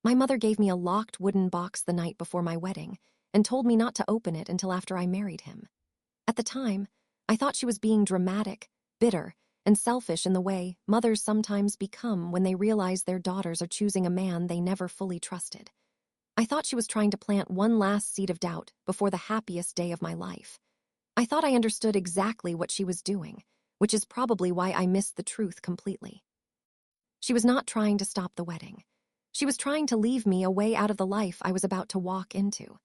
My mother gave me a locked wooden box the night before my wedding and told me not to open it until after I married him. At the time, I thought she was being dramatic, bitter, and selfish in the way mothers sometimes become when they realize their daughters are choosing a man they never fully trusted. I thought she was trying to plant one last seed of doubt before the happiest day of my life. I thought I understood exactly what she was doing, which is probably why I missed the truth completely. She was not trying to stop the wedding. She was trying to leave me a way out of the life I was about to walk into.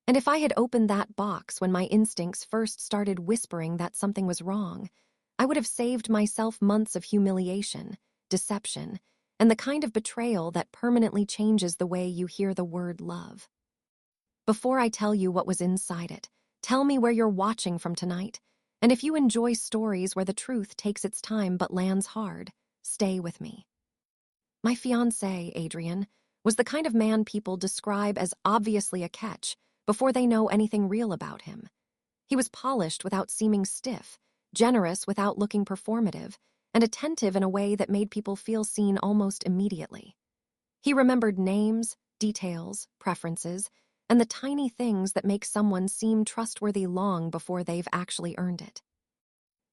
And if I had opened that box when my instincts first started whispering that something was wrong, I would have saved myself months of humiliation, deception, and the kind of betrayal that permanently changes the way you hear the word love. Before I tell you what was inside it, tell me where you're watching from tonight, and if you enjoy stories where the truth takes its time but lands hard, stay with me. My fiancé, Adrian, was the kind of man people describe as obviously a catch before they know anything real about him. He was polished without seeming stiff, generous without looking performative, and attentive in a way that made people feel seen almost immediately. He remembered names, details, preferences, and the tiny things that make someone seem trustworthy long before they've actually earned it.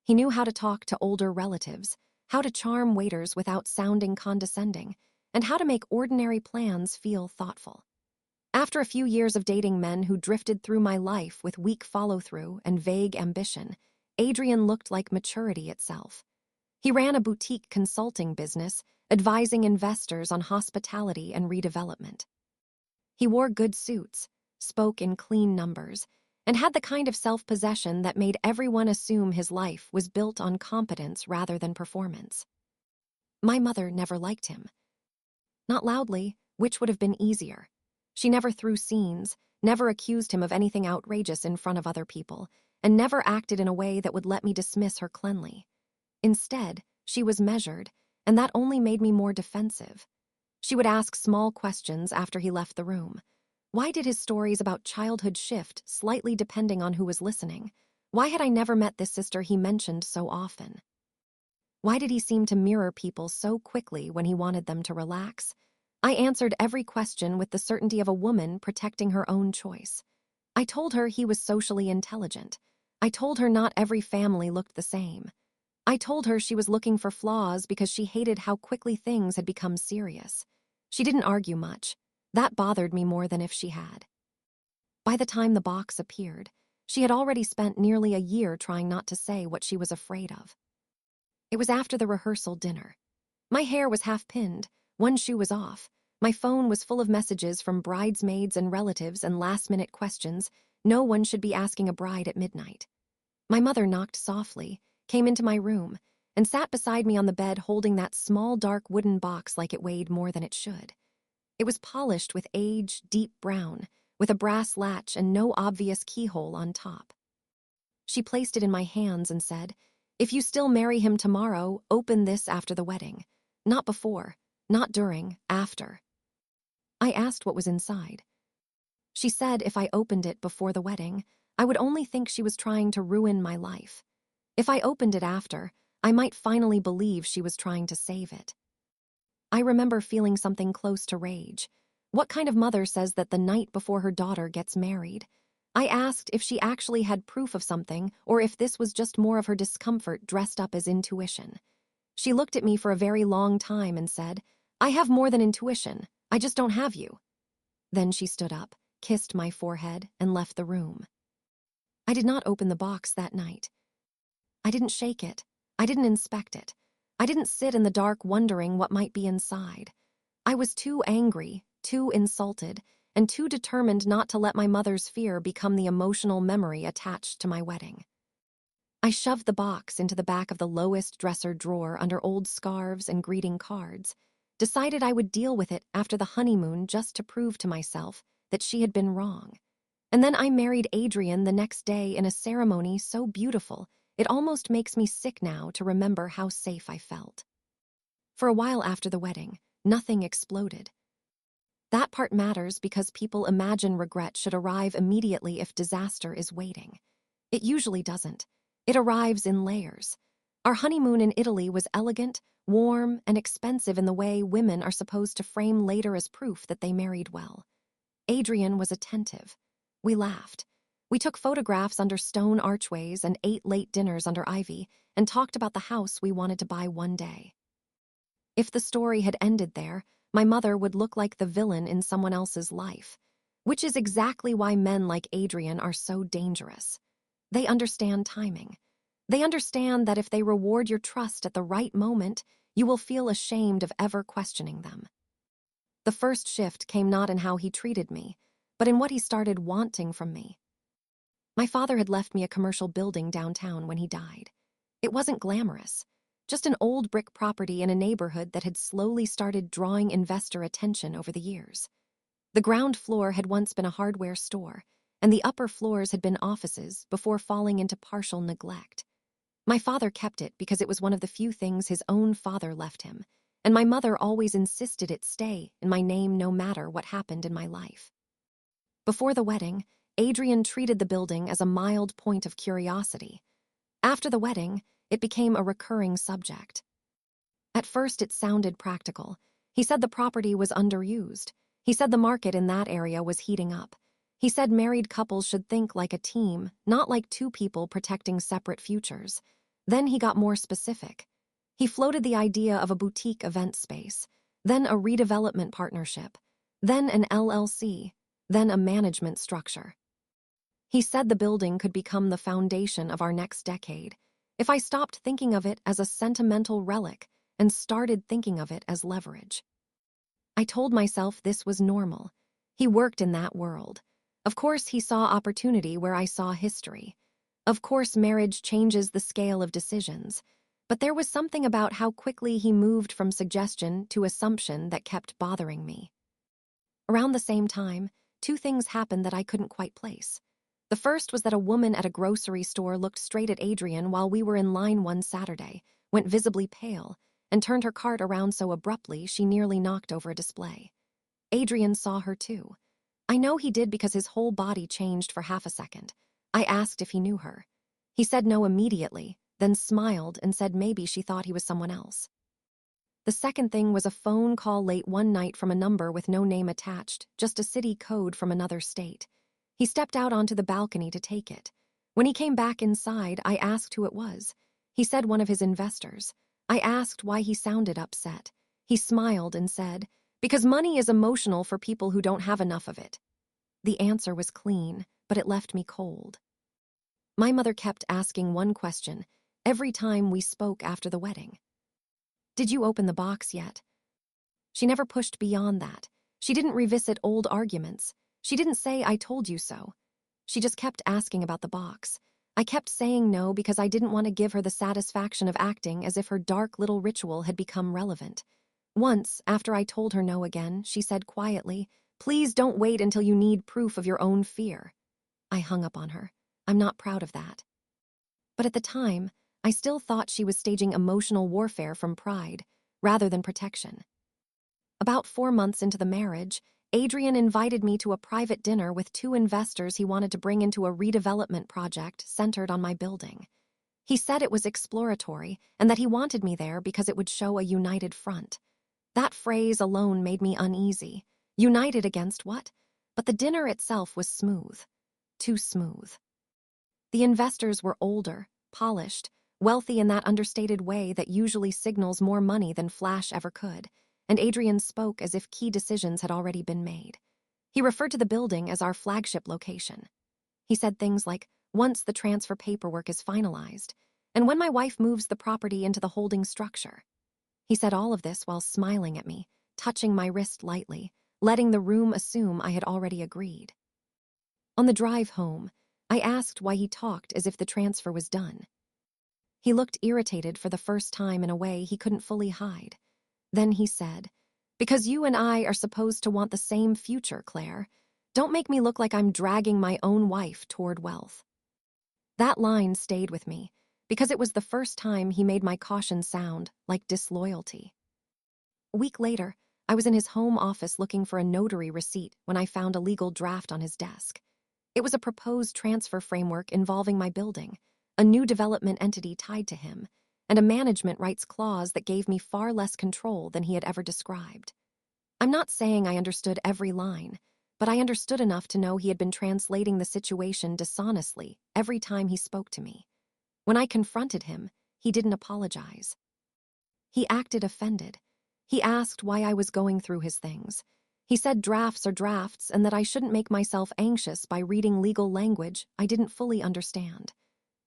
He knew how to talk to older relatives, how to charm waiters without sounding condescending, and how to make ordinary plans feel thoughtful. After a few years of dating men who drifted through my life with weak follow-through and vague ambition, Adrian looked like maturity itself. He ran a boutique consulting business, advising investors on hospitality and redevelopment. He wore good suits, spoke in clean numbers, and had the kind of self-possession that made everyone assume his life was built on competence rather than performance. My mother never liked him. Not loudly, which would have been easier. She never threw scenes, never accused him of anything outrageous in front of other people, and never acted in a way that would let me dismiss her cleanly. Instead, she was measured, and that only made me more defensive. She would ask small questions after he left the room. Why did his stories about childhood shift slightly depending on who was listening? Why had I never met this sister he mentioned so often? Why did he seem to mirror people so quickly when he wanted them to relax? I answered every question with the certainty of a woman protecting her own choice. I told her he was socially intelligent. I told her not every family looked the same. I told her she was looking for flaws because she hated how quickly things had become serious. She didn't argue much. That bothered me more than if she had. By the time the box appeared, she had already spent nearly a year trying not to say what she was afraid of. It was after the rehearsal dinner. My hair was half-pinned, one shoe was off, my phone was full of messages from bridesmaids and relatives and last-minute questions no one should be asking a bride at midnight. My mother knocked softly, came into my room, and sat beside me on the bed holding that small dark wooden box like it weighed more than it should. It was polished with age, deep brown, with a brass latch and no obvious keyhole on top. She placed it in my hands and said, "If you still marry him tomorrow, open this after the wedding. Not before, not during, after." I asked what was inside. She said if I opened it before the wedding, I would only think she was trying to ruin my life. If I opened it after, I might finally believe she was trying to save it. I remember feeling something close to rage. What kind of mother says that the night before her daughter gets married? I asked if she actually had proof of something or if this was just more of her discomfort dressed up as intuition. She looked at me for a very long time and said, "I have more than intuition. I just don't have you." Then she stood up, kissed my forehead, and left the room. I did not open the box that night. I didn't shake it. I didn't inspect it. I didn't sit in the dark wondering what might be inside. I was too angry, too insulted, and too determined not to let my mother's fear become the emotional memory attached to my wedding. I shoved the box into the back of the lowest dresser drawer under old scarves and greeting cards, decided I would deal with it after the honeymoon just to prove to myself that she had been wrong. And then I married Adrian the next day in a ceremony so beautiful it almost makes me sick now to remember how safe I felt. For a while after the wedding, nothing exploded. That part matters because people imagine regret should arrive immediately if disaster is waiting. It usually doesn't. It arrives in layers. Our honeymoon in Italy was elegant, warm, and expensive in the way women are supposed to frame later as proof that they married well. Adrian was attentive. We laughed. We took photographs under stone archways and ate late dinners under ivy and talked about the house we wanted to buy one day. If the story had ended there, my mother would look like the villain in someone else's life, which is exactly why men like Adrian are so dangerous. They understand timing. They understand that if they reward your trust at the right moment, you will feel ashamed of ever questioning them. The first shift came not in how he treated me, but in what he started wanting from me. My father had left me a commercial building downtown when he died. It wasn't glamorous, just an old brick property in a neighborhood that had slowly started drawing investor attention over the years. The ground floor had once been a hardware store, and the upper floors had been offices before falling into partial neglect. My father kept it because it was one of the few things his own father left him, and my mother always insisted it stay in my name no matter what happened in my life. Before the wedding, Adrian treated the building as a mild point of curiosity. After the wedding, it became a recurring subject. At first, it sounded practical. He said the property was underused. He said the market in that area was heating up. He said married couples should think like a team, not like two people protecting separate futures. Then he got more specific. He floated the idea of a boutique event space, then a redevelopment partnership, then an LLC, then a management structure. He said the building could become the foundation of our next decade if I stopped thinking of it as a sentimental relic and started thinking of it as leverage. I told myself this was normal. He worked in that world. Of course, he saw opportunity where I saw history. Of course, marriage changes the scale of decisions. But there was something about how quickly he moved from suggestion to assumption that kept bothering me. Around the same time, two things happened that I couldn't quite place. The first was that a woman at a grocery store looked straight at Adrian while we were in line one Saturday, went visibly pale, and turned her cart around so abruptly she nearly knocked over a display. Adrian saw her too. I know he did because his whole body changed for half a second. I asked if he knew her. He said no immediately, then smiled and said maybe she thought he was someone else. The second thing was a phone call late one night from a number with no name attached, just a city code from another state. He stepped out onto the balcony to take it. When he came back inside, I asked who it was. He said one of his investors. I asked why he sounded upset. He smiled and said, "Because money is emotional for people who don't have enough of it." The answer was clean, but it left me cold. My mother kept asking one question every time we spoke after the wedding. "Did you open the box yet?" She never pushed beyond that. She didn't revisit old arguments. She didn't say, "I told you so." She just kept asking about the box. I kept saying no because I didn't want to give her the satisfaction of acting as if her dark little ritual had become relevant. Once, after I told her no again, she said quietly, "Please don't wait until you need proof of your own fear." I hung up on her. I'm not proud of that. But at the time, I still thought she was staging emotional warfare from pride, rather than protection. About 4 months into the marriage, Adrian invited me to a private dinner with two investors he wanted to bring into a redevelopment project centered on my building. He said it was exploratory and that he wanted me there because it would show a united front. That phrase alone made me uneasy. United against what? But the dinner itself was smooth. Too smooth. The investors were older, polished, wealthy in that understated way that usually signals more money than flash ever could, and Adrian spoke as if key decisions had already been made. He referred to the building as our flagship location. He said things like, "Once the transfer paperwork is finalized, and when my wife moves the property into the holding structure." He said all of this while smiling at me, touching my wrist lightly, letting the room assume I had already agreed. On the drive home, I asked why he talked as if the transfer was done. He looked irritated for the first time in a way he couldn't fully hide. Then he said, "Because you and I are supposed to want the same future, Claire. Don't make me look like I'm dragging my own wife toward wealth." That line stayed with me, because it was the first time he made my caution sound like disloyalty. A week later, I was in his home office looking for a notary receipt when I found a legal draft on his desk. It was a proposed transfer framework involving my building, a new development entity tied to him, and a management rights clause that gave me far less control than he had ever described. I'm not saying I understood every line, but I understood enough to know he had been translating the situation dishonestly every time he spoke to me. When I confronted him, he didn't apologize. He acted offended. He asked why I was going through his things. He said drafts are drafts and that I shouldn't make myself anxious by reading legal language I didn't fully understand.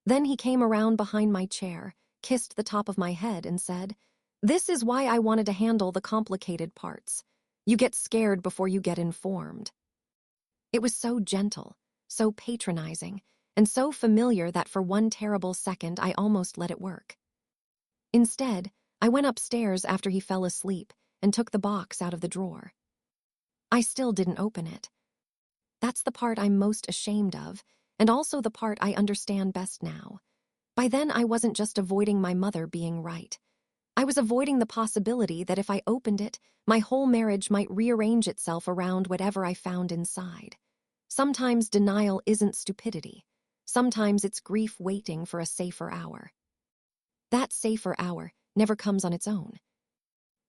Then he came around behind my chair, kissed the top of my head, and said, "This is why I wanted to handle the complicated parts. You get scared before you get informed." It was so gentle, so patronizing, and so familiar that for one terrible second I almost let it work. Instead, I went upstairs after he fell asleep and took the box out of the drawer. I still didn't open it. That's the part I'm most ashamed of, and also the part I understand best now. By then, I wasn't just avoiding my mother being right. I was avoiding the possibility that if I opened it, my whole marriage might rearrange itself around whatever I found inside. Sometimes denial isn't stupidity. Sometimes it's grief waiting for a safer hour. That safer hour never comes on its own.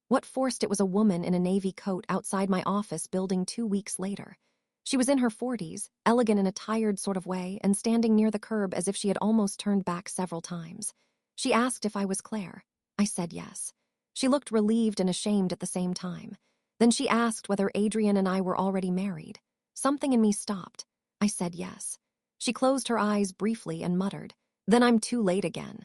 What forced it was a woman in a navy coat outside my office building 2 weeks later. She was in her 40s, elegant in a tired sort of way, and standing near the curb as if she had almost turned back several times. She asked if I was Claire. I said yes. She looked relieved and ashamed at the same time. Then she asked whether Adrian and I were already married. Something in me stopped. I said yes. She closed her eyes briefly and muttered, "Then I'm too late again."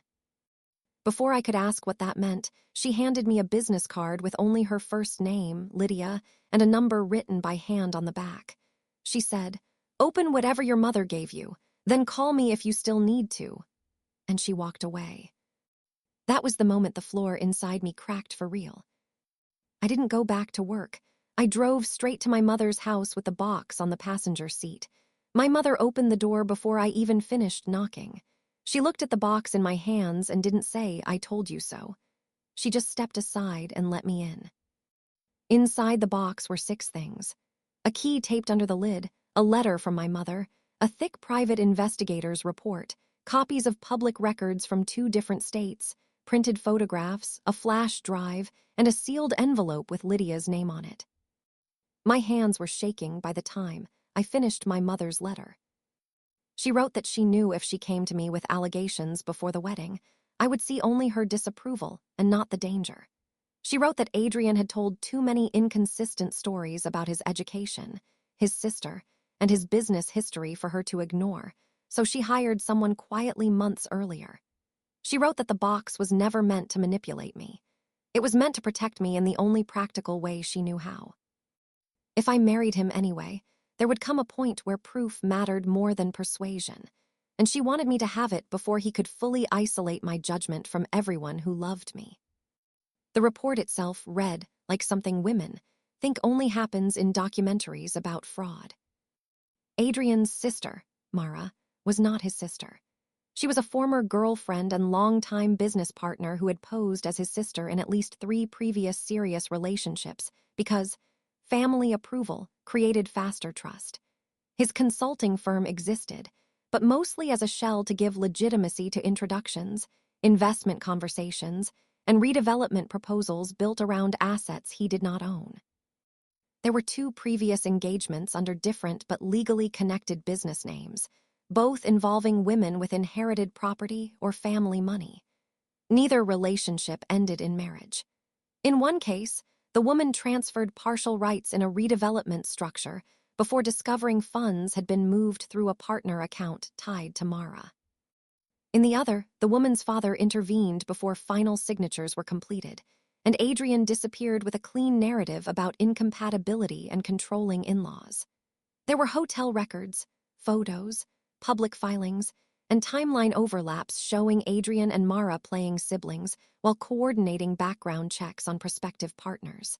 Before I could ask what that meant, she handed me a business card with only her first name, Lydia, and a number written by hand on the back. She said, "Open whatever your mother gave you, then call me if you still need to." And she walked away. That was the moment the floor inside me cracked for real. I didn't go back to work. I drove straight to my mother's house with the box on the passenger seat. My mother opened the door before I even finished knocking. She looked at the box in my hands and didn't say, "I told you so." She just stepped aside and let me in. Inside the box were 6 things. A key taped under the lid, a letter from my mother, a thick private investigator's report, copies of public records from 2 different states, printed photographs, a flash drive, and a sealed envelope with Lydia's name on it. My hands were shaking by the time I finished my mother's letter. She wrote that she knew if she came to me with allegations before the wedding, I would see only her disapproval and not the danger. She wrote that Adrian had told too many inconsistent stories about his education, his sister, and his business history for her to ignore, so she hired someone quietly months earlier. She wrote that the box was never meant to manipulate me. It was meant to protect me in the only practical way she knew how. If I married him anyway, there would come a point where proof mattered more than persuasion, and she wanted me to have it before he could fully isolate my judgment from everyone who loved me. The report itself read like something women think only happens in documentaries about fraud. Adrian's sister, Mara, was not his sister. She was a former girlfriend and longtime business partner who had posed as his sister in at least 3 previous serious relationships because family approval created faster trust. His consulting firm existed, but mostly as a shell to give legitimacy to introductions, investment conversations, and redevelopment proposals built around assets he did not own. There were 2 previous engagements under different but legally connected business names, both involving women with inherited property or family money. Neither relationship ended in marriage. In one case, the woman transferred partial rights in a redevelopment structure before discovering funds had been moved through a partner account tied to Mara. In the other, the woman's father intervened before final signatures were completed, and Adrian disappeared with a clean narrative about incompatibility and controlling in-laws. There were hotel records, photos, public filings, and timeline overlaps showing Adrian and Mara playing siblings while coordinating background checks on prospective partners.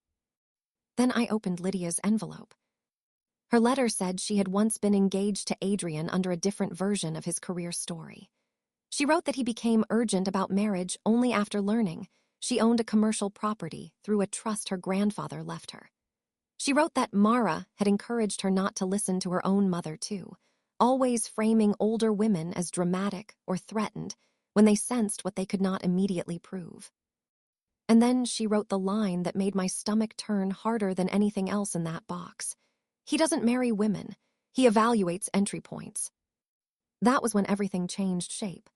Then I opened Lydia's envelope. Her letter said she had once been engaged to Adrian under a different version of his career story. She wrote that he became urgent about marriage only after learning she owned a commercial property through a trust her grandfather left her. She wrote that Mara had encouraged her not to listen to her own mother too, always framing older women as dramatic or threatened, when they sensed what they could not immediately prove. And then she wrote the line that made my stomach turn harder than anything else in that box. He doesn't marry women. He evaluates entry points. That was when everything changed shape.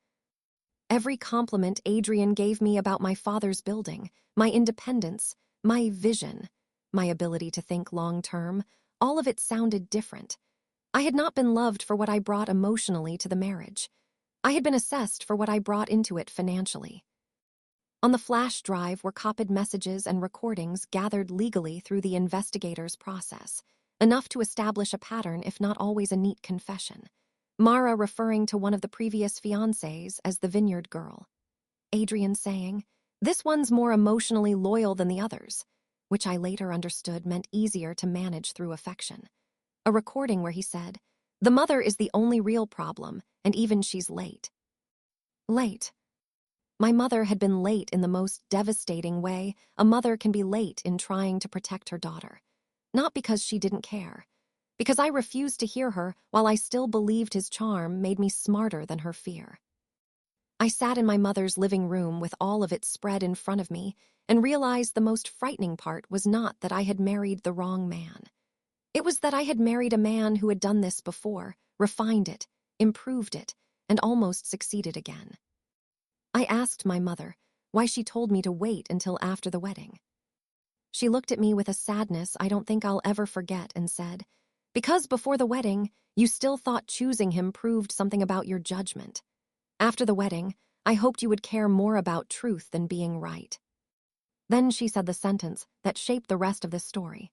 Every compliment Adrian gave me about my father's building, my independence, my vision, my ability to think long-term, all of it sounded different. I had not been loved for what I brought emotionally to the marriage. I had been assessed for what I brought into it financially. On the flash drive were copied messages and recordings gathered legally through the investigator's process, enough to establish a pattern if not always a neat confession. Mara referring to one of the previous fiancés as the Vineyard Girl. Adrian saying, "This one's more emotionally loyal than the others," which I later understood meant easier to manage through affection. A recording where he said, "The mother is the only real problem, and even she's late." Late. My mother had been late in the most devastating way a mother can be late in trying to protect her daughter. Not because she didn't care. Because I refused to hear her while I still believed his charm made me smarter than her fear. I sat in my mother's living room with all of it spread in front of me and realized the most frightening part was not that I had married the wrong man. It was that I had married a man who had done this before, refined it, improved it, and almost succeeded again. I asked my mother why she told me to wait until after the wedding. She looked at me with a sadness I don't think I'll ever forget and said, "Because before the wedding, you still thought choosing him proved something about your judgment. After the wedding, I hoped you would care more about truth than being right." Then she said the sentence that shaped the rest of this story.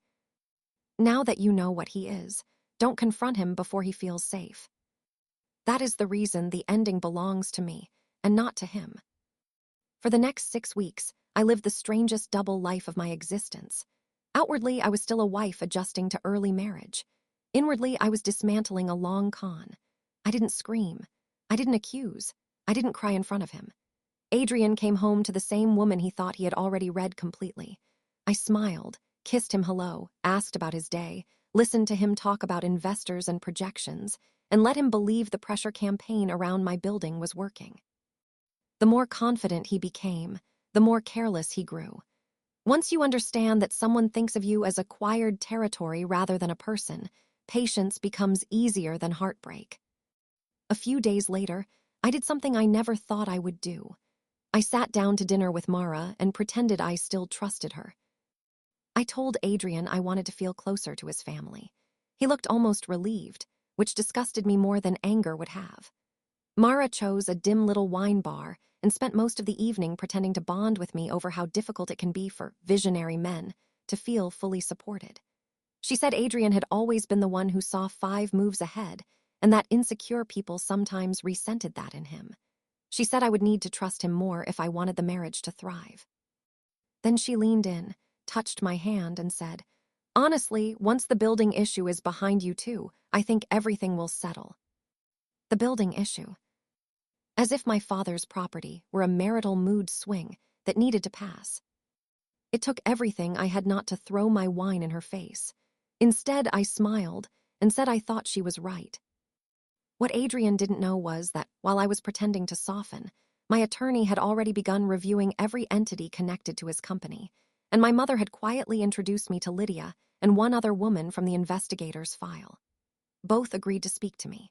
"Now that you know what he is, don't confront him before he feels safe." That is the reason the ending belongs to me, and not to him. For the next 6 weeks, I lived the strangest double life of my existence. Outwardly, I was still a wife adjusting to early marriage. Inwardly, I was dismantling a long con. I didn't scream. I didn't accuse. I didn't cry in front of him. Adrian came home to the same woman he thought he had already read completely. I smiled, kissed him hello, asked about his day, listened to him talk about investors and projections, and let him believe the pressure campaign around my building was working. The more confident he became, the more careless he grew. Once you understand that someone thinks of you as acquired territory rather than a person, patience becomes easier than heartbreak. A few days later, I did something I never thought I would do. I sat down to dinner with Mara and pretended I still trusted her. I told Adrian I wanted to feel closer to his family. He looked almost relieved, which disgusted me more than anger would have. Mara chose a dim little wine bar and spent most of the evening pretending to bond with me over how difficult it can be for visionary men to feel fully supported. She said Adrian had always been the one who saw 5 moves ahead, and that insecure people sometimes resented that in him. She said I would need to trust him more if I wanted the marriage to thrive. Then she leaned in, touched my hand, and said, "Honestly, once the building issue is behind you too, I think everything will settle." The building issue. As if my father's property were a marital mood swing that needed to pass. It took everything I had not to throw my wine in her face. Instead, I smiled and said I thought she was right. What Adrian didn't know was that, while I was pretending to soften, my attorney had already begun reviewing every entity connected to his company, and my mother had quietly introduced me to Lydia and one other woman from the investigator's file. Both agreed to speak to me.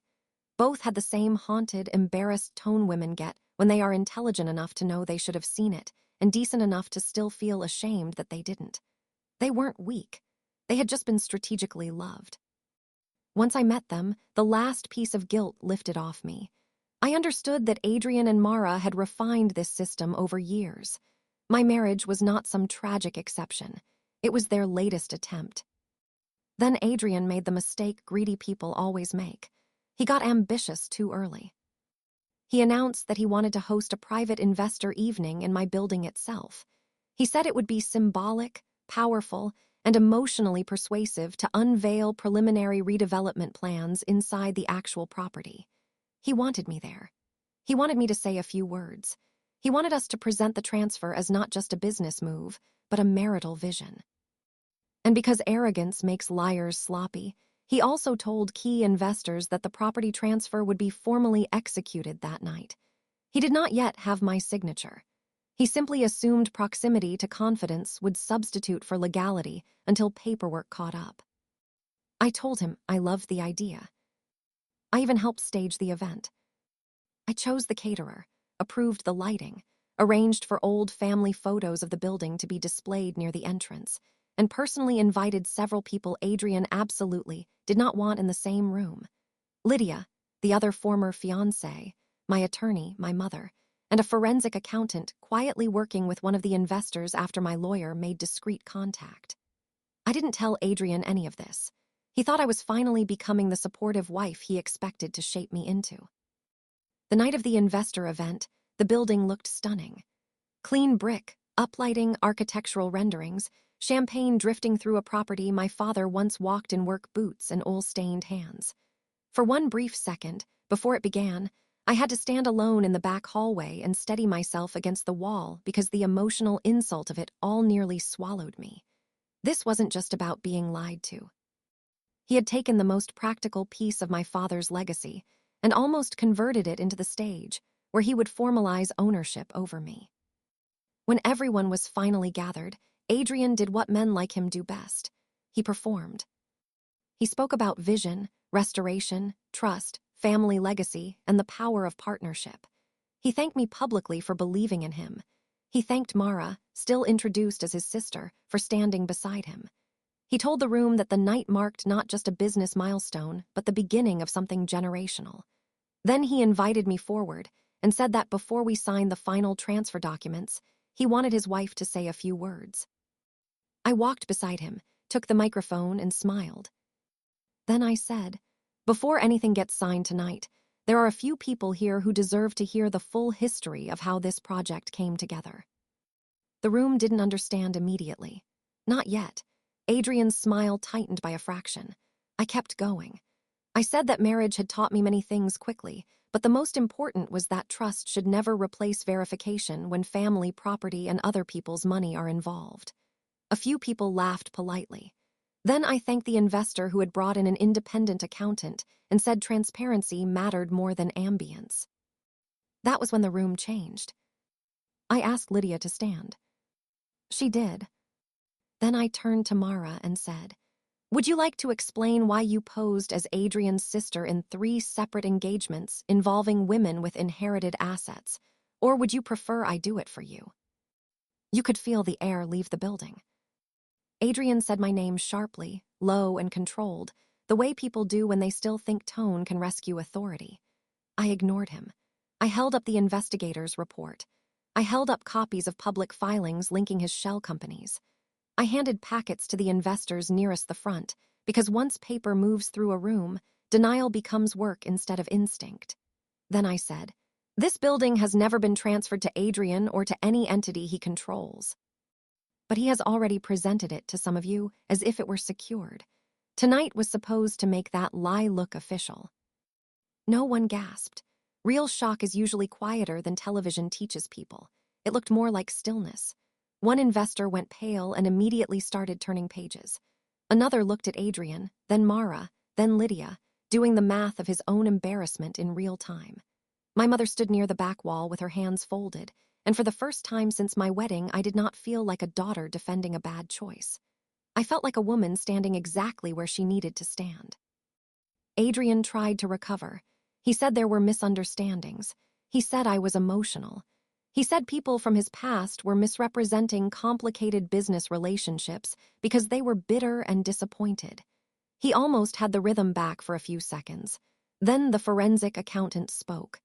Both had the same haunted, embarrassed tone women get when they are intelligent enough to know they should have seen it and decent enough to still feel ashamed that they didn't. They weren't weak. They had just been strategically loved. Once I met them, the last piece of guilt lifted off me. I understood that Adrian and Mara had refined this system over years. My marriage was not some tragic exception. It was their latest attempt. Then Adrian made the mistake greedy people always make. He got ambitious too early. He announced that he wanted to host a private investor evening in my building itself. He said it would be symbolic, powerful, and emotionally persuasive to unveil preliminary redevelopment plans inside the actual property. He wanted me there. He wanted me to say a few words. He wanted us to present the transfer as not just a business move, but a marital vision. And because arrogance makes liars sloppy, he also told key investors that the property transfer would be formally executed that night. He did not yet have my signature. He simply assumed proximity to confidence would substitute for legality until paperwork caught up. I told him I loved the idea. I even helped stage the event. I chose the caterer, approved the lighting, arranged for old family photos of the building to be displayed near the entrance, and personally invited several people Adrian absolutely did not want in the same room. Lydia, the other former fiancé, my attorney, my mother, and a forensic accountant quietly working with one of the investors after my lawyer made discreet contact. I didn't tell Adrian any of this. He thought I was finally becoming the supportive wife he expected to shape me into. The night of the investor event, the building looked stunning. Clean brick, uplighting, architectural renderings, champagne drifting through a property my father once walked in work boots and oil-stained hands. For one brief second, before it began, I had to stand alone in the back hallway and steady myself against the wall because the emotional insult of it all nearly swallowed me. This wasn't just about being lied to. He had taken the most practical piece of my father's legacy and almost converted it into the stage where he would formalize ownership over me. When everyone was finally gathered, Adrian did what men like him do best. He performed. He spoke about vision, restoration, trust, family legacy, and the power of partnership. He thanked me publicly for believing in him. He thanked Mara, still introduced as his sister, for standing beside him. He told the room that the night marked not just a business milestone, but the beginning of something generational. Then he invited me forward and said that before we signed the final transfer documents, he wanted his wife to say a few words. I walked beside him, took the microphone, and smiled. Then I said, "Before anything gets signed tonight, there are a few people here who deserve to hear the full history of how this project came together." The room didn't understand immediately. Not yet. Adrian's smile tightened by a fraction. I kept going. I said that marriage had taught me many things quickly, but the most important was that trust should never replace verification when family, property, and other people's money are involved. A few people laughed politely. Then I thanked the investor who had brought in an independent accountant and said transparency mattered more than ambience. That was when the room changed. I asked Lydia to stand. She did. Then I turned to Mara and said, "Would you like to explain why you posed as Adrian's sister in 3 separate engagements involving women with inherited assets, or would you prefer I do it for you?" You could feel the air leave the building. Adrian said my name sharply, low and controlled, the way people do when they still think tone can rescue authority. I ignored him. I held up the investigator's report. I held up copies of public filings linking his shell companies. I handed packets to the investors nearest the front, because once paper moves through a room, denial becomes work instead of instinct. Then I said, "This building has never been transferred to Adrian or to any entity he controls. But he has already presented it to some of you as if it were secured. Tonight was supposed to make that lie look official." No one gasped. Real shock is usually quieter than television teaches people. It looked more like stillness. One investor went pale and immediately started turning pages. Another looked at Adrian, then Mara, then Lydia, doing the math of his own embarrassment in real time. My mother stood near the back wall with her hands folded, and for the first time since my wedding, I did not feel like a daughter defending a bad choice. I felt like a woman standing exactly where she needed to stand. Adrian tried to recover. He said there were misunderstandings. He said I was emotional. He said people from his past were misrepresenting complicated business relationships because they were bitter and disappointed. He almost had the rhythm back for a few seconds. Then the forensic accountant spoke.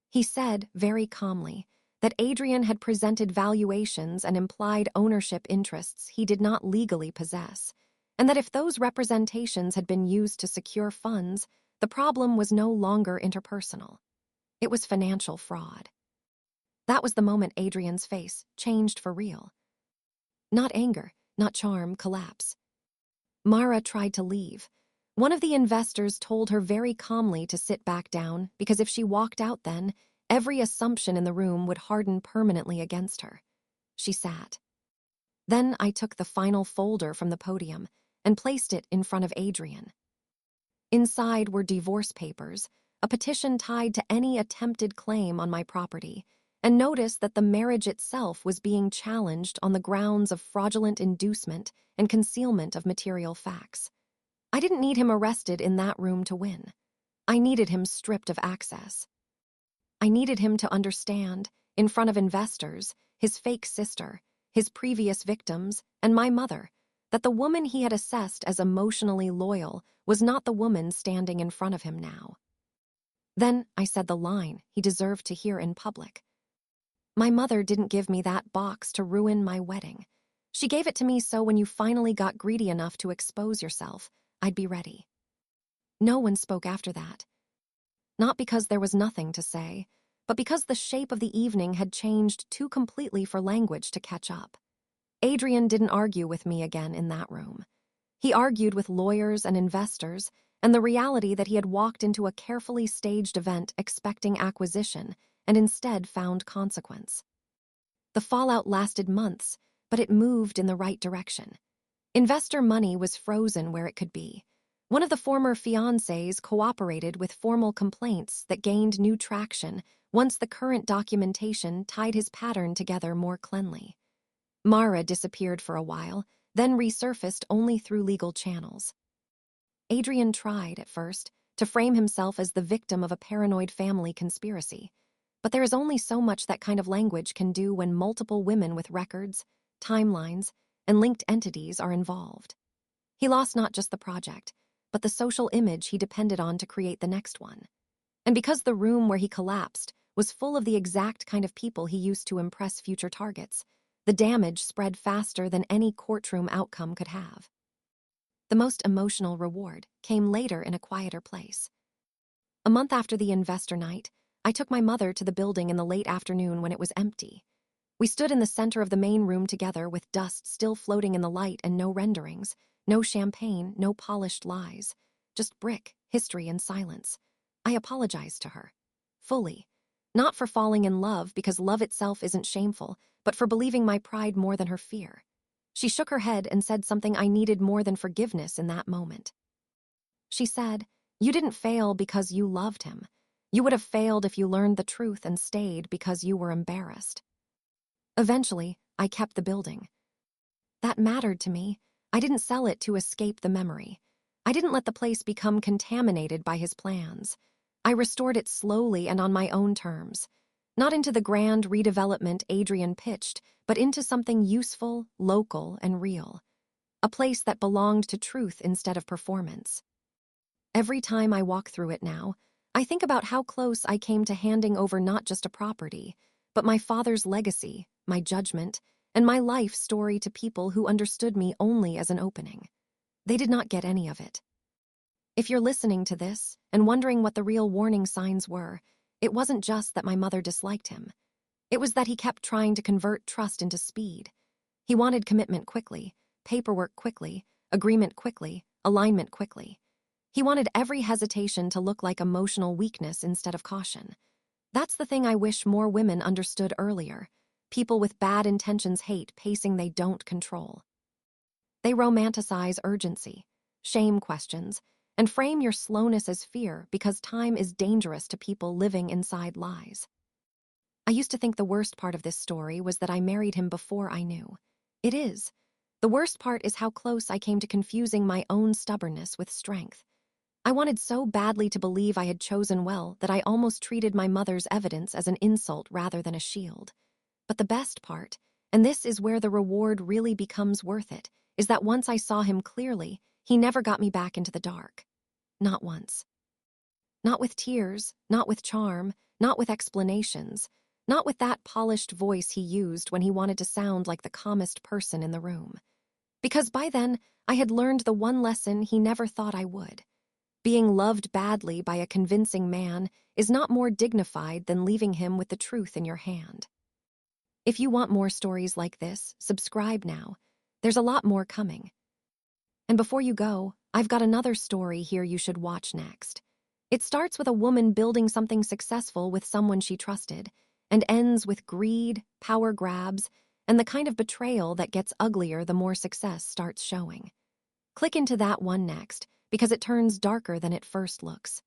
He said, very calmly, that Adrian had presented valuations and implied ownership interests he did not legally possess, and that if those representations had been used to secure funds, the problem was no longer interpersonal. It was financial fraud. That was the moment Adrian's face changed for real. Not anger, not charm, collapse. Mara tried to leave. One of the investors told her very calmly to sit back down because if she walked out then, every assumption in the room would harden permanently against her. She sat. Then I took the final folder from the podium and placed it in front of Adrian. Inside were divorce papers, a petition tied to any attempted claim on my property, and noticed that the marriage itself was being challenged on the grounds of fraudulent inducement and concealment of material facts. I didn't need him arrested in that room to win. I needed him stripped of access. I needed him to understand, in front of investors, his fake sister, his previous victims, and my mother, that the woman he had assessed as emotionally loyal was not the woman standing in front of him now. Then I said the line he deserved to hear in public. My mother didn't give me that box to ruin my wedding. She gave it to me so when you finally got greedy enough to expose yourself, I'd be ready. No one spoke after that. Not because there was nothing to say, but because the shape of the evening had changed too completely for language to catch up. Adrian didn't argue with me again in that room. He argued with lawyers and investors, and the reality that he had walked into a carefully staged event expecting acquisition and instead found consequence. The fallout lasted months, but it moved in the right direction. Investor money was frozen where it could be. One of the former fiancés cooperated with formal complaints that gained new traction once the current documentation tied his pattern together more cleanly. Mara disappeared for a while, then resurfaced only through legal channels. Adrian tried, at first, to frame himself as the victim of a paranoid family conspiracy. But there is only so much that kind of language can do when multiple women with records, timelines, and linked entities are involved. He lost not just the project, but the social image he depended on to create the next one. And because the room where he collapsed was full of the exact kind of people he used to impress future targets, the damage spread faster than any courtroom outcome could have. The most emotional reward came later in a quieter place. A month after the investor night, I took my mother to the building in the late afternoon when it was empty. We stood in the center of the main room together with dust still floating in the light and no renderings, no champagne, no polished lies, just brick, history, and silence. I apologized to her. Fully. Not for falling in love because love itself isn't shameful, but for believing my pride more than her fear. She shook her head and said something I needed more than forgiveness in that moment. She said, "You didn't fail because you loved him. You would have failed if you learned the truth and stayed because you were embarrassed." Eventually, I kept the building. That mattered to me. I didn't sell it to escape the memory. I didn't let the place become contaminated by his plans. I restored it slowly and on my own terms. Not into the grand redevelopment Adrian pitched, but into something useful, local, and real. A place that belonged to truth instead of performance. Every time I walk through it now, I think about how close I came to handing over not just a property, but my father's legacy, my judgment, and my life story to people who understood me only as an opening. They did not get any of it. If you're listening to this and wondering what the real warning signs were, it wasn't just that my mother disliked him. It was that he kept trying to convert trust into speed. He wanted commitment quickly, paperwork quickly, agreement quickly, alignment quickly. He wanted every hesitation to look like emotional weakness instead of caution. That's the thing I wish more women understood earlier. People with bad intentions hate pacing they don't control. They romanticize urgency, shame questions, and frame your slowness as fear because time is dangerous to people living inside lies. I used to think the worst part of this story was that I married him before I knew. It is. The worst part is how close I came to confusing my own stubbornness with strength. I wanted so badly to believe I had chosen well that I almost treated my mother's evidence as an insult rather than a shield. But the best part, and this is where the reward really becomes worth it, is that once I saw him clearly, he never got me back into the dark. Not once. Not with tears, not with charm, not with explanations, not with that polished voice he used when he wanted to sound like the calmest person in the room. Because by then, I had learned the one lesson he never thought I would. Being loved badly by a convincing man is not more dignified than leaving him with the truth in your hand. If you want more stories like this, subscribe now. There's a lot more coming. And before you go, I've got another story here you should watch next. It starts with a woman building something successful with someone she trusted, and ends with greed, power grabs, and the kind of betrayal that gets uglier the more success starts showing. Click into that one next, because it turns darker than it first looks.